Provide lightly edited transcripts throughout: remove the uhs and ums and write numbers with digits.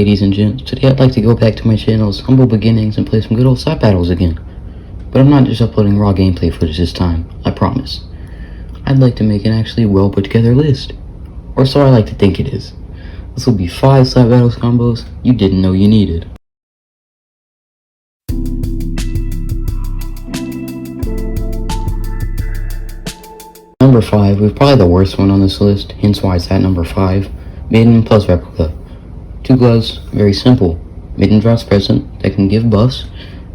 ladies and gents. Today I'd like to go back to my channel's humble beginnings and play some good old side battles again. But I'm not just uploading raw gameplay footage this time, I promise. I'd like to make an actually well put together list. Or so I like to think it is. This will be 5 side battles combos you didn't know you needed. Number 5, we're probably the worst one on this list, hence why it's at number 5. Maiden plus replica. 2 gloves, very simple. Maiden drops present that can give buffs,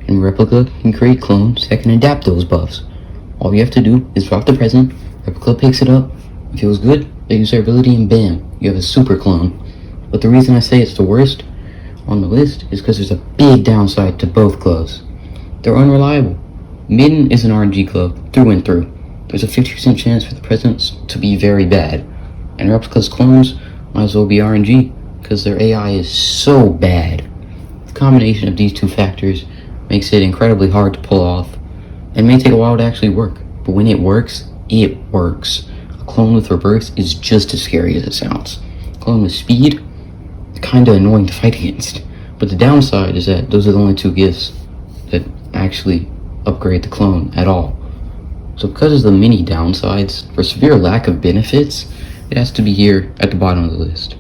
and replica can create clones that can adapt those buffs. All you have to do is drop the present, replica picks it up, it feels good, they use their ability, and bam, you have a super clone. But the reason I say it's the worst on the list is because there's a big downside to both gloves. They're unreliable. Maiden is an RNG glove through and through. There's a 50% chance for the presents to be very bad, and replica's clones might as well be RNG because their AI is so bad. The combination of these two factors makes it incredibly hard to pull off and may take a while to actually work, but when it works, it works. A clone with reverse is just as scary as it sounds. A clone with speed, kinda annoying to fight against, but the downside is that those are the only 2 gifts that actually upgrade the clone at all. So because of the many downsides, for severe lack of benefits, it has to be here at the bottom of the list.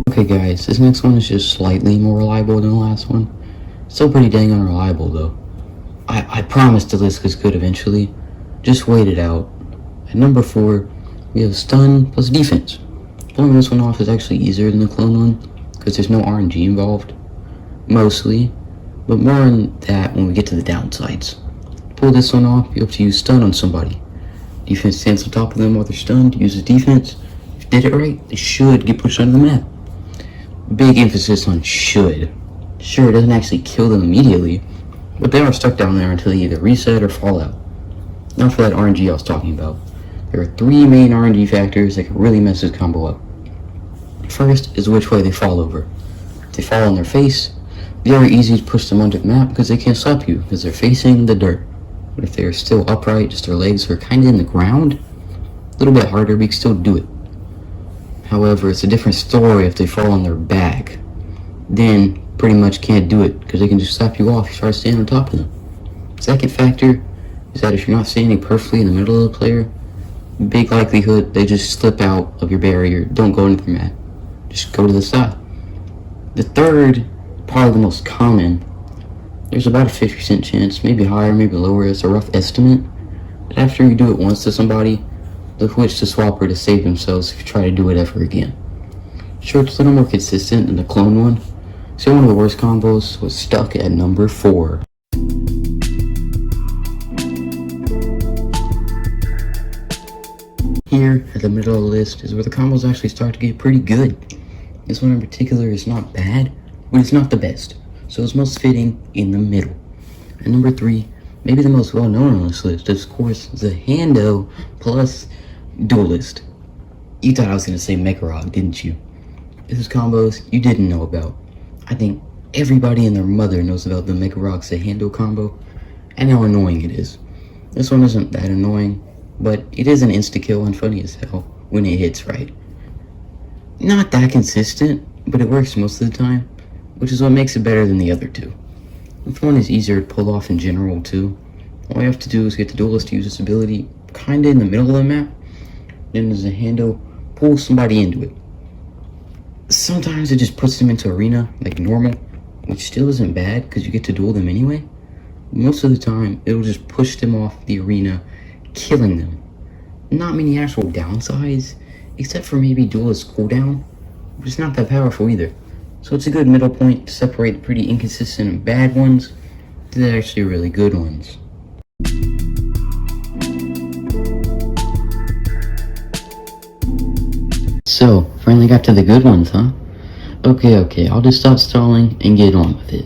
Okay guys, this next one is just slightly more reliable than the last one. Still pretty dang unreliable though. I promise the list gets good eventually. Just wait it out. At number 4, we have stun plus defense. Pulling this one off is actually easier than the clone one, because there's no RNG involved. Mostly, but more on that when we get to the downsides. To pull this one off, you have to use stun on somebody. Defense stands on top of them while they're stunned, uses defense. If you did it right, they should get pushed under the map. Big emphasis on should. Sure, it doesn't actually kill them immediately, but they are stuck down there until they either reset or fall out. Now for that RNG I was talking about. There are 3 main RNG factors that can really mess this combo up. First is which way they fall over. If they fall on their face, very easy to push them under the map because they can't stop you because they're facing the dirt. But if they're still upright, just their legs are kind of in the ground, a little bit harder, but you can still do it. However, it's a different story if they fall on their back. Then, pretty much can't do it because they can just slap you off if you try to stand on top of them. Second factor is that if you're not standing perfectly in the middle of the player, big likelihood they just slip out of your barrier. Don't go into the mat. Just go to the side. The third, probably the most common, there's about a 50% chance, maybe higher, maybe lower, it's a rough estimate, that after you do it once to somebody, they'll switch to swapper to save themselves if you try to do it ever again. Sure, it's a little more consistent than the clone one, so one of the worst combos was stuck at number 4. Here, at the middle of the list, is where the combos actually start to get pretty good. This one in particular is not bad, but it's not the best, so it's most fitting in the middle. At number 3, maybe the most well-known on this list, is of course the Hando plus Duelist. You thought I was going to say Mekarog, didn't you? This is combos you didn't know about. I think everybody and their mother knows about the Mekarog Hando combo, and how annoying it is. This one isn't that annoying, but it is an insta-kill and funny as hell when it hits right. Not that consistent, but it works most of the time, which is what makes it better than the other 2. This one is easier to pull off in general too. All you have to do is get the Duelist to use this ability kinda in the middle of the map, then as a Hando, pull somebody into it. Sometimes it just puts them into arena like normal, which still isn't bad because you get to duel them anyway. Most of the time, it'll just push them off the arena, killing them. Not many actual downsides, except for maybe Duelist cooldown, but it's not that powerful either. So it's a good middle point to separate the pretty inconsistent and bad ones to the actually really good ones. So, finally got to the good ones, huh? Okay, I'll just stop stalling and get on with it.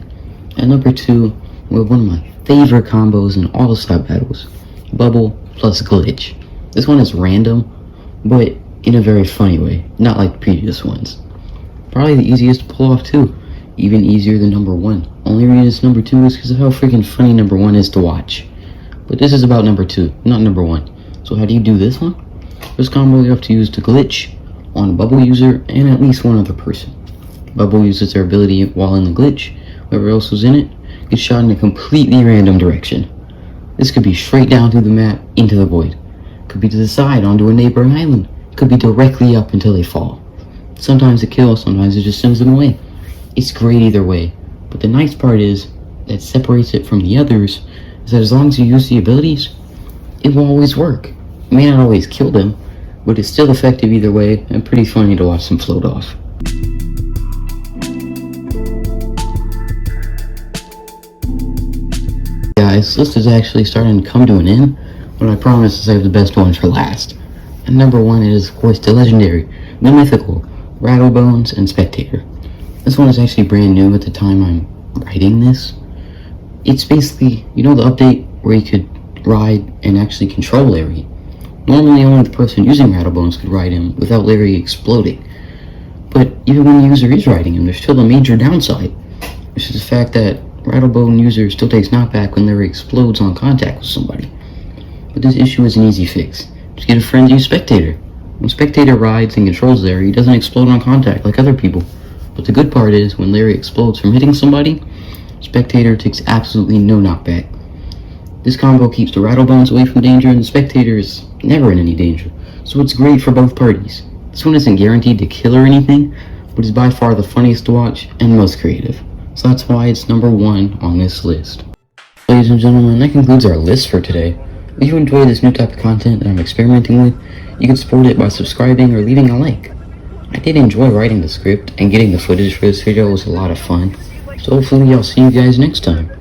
At number 2, we have one of my favorite combos in all the side battles. Bubble plus Glitch. This one is random, but in a very funny way, not like the previous ones. Probably the easiest to pull off too, even easier than number 1. Only reason it's number 2 is because of how freaking funny number 1 is to watch. But this is about number 2, not number 1. So how do you do this one? This combo you have to use to glitch on a bubble user and at least one other person. Bubble uses their ability while in the glitch. Whoever else was in it gets shot in a completely random direction. This could be straight down through the map into the void. Could be to the side onto a neighboring island. Could be directly up until they fall. Sometimes it kills, sometimes it just sends them away. It's great either way, but the nice part is that separates it from the others is that as long as you use the abilities, it will always work. It may not always kill them, but it's still effective either way and pretty funny to watch them float off. Guys, this list is actually starting to come to an end, but I promise to save the best ones for last. And number one is, of course, the legendary, the mythical, Rattlebones and Spectator. This one is actually brand new at the time I'm writing this. It's basically, you know, the update where you could ride and actually control Larry. Normally only the person using Rattlebones could ride him without Larry exploding. But even when the user is riding him, there's still a major downside, which is the fact that Rattlebone user still takes knockback when Larry explodes on contact with somebody. But this issue is an easy fix. Just get a friend to use Spectator. When Spectator rides and controls Larry, he doesn't explode on contact like other people. But the good part is, when Larry explodes from hitting somebody, Spectator takes absolutely no knockback. This combo keeps the Rattlebones away from danger, and the Spectator is never in any danger. So it's great for both parties. This one isn't guaranteed to kill or anything, but is by far the funniest to watch and most creative. So that's why it's number one on this list. Ladies and gentlemen, that concludes our list for today. If you enjoy this new type of content that I'm experimenting with, you can support it by subscribing or leaving a like. I did enjoy writing the script, and getting the footage for this video was a lot of fun, so hopefully I'll see you guys next time.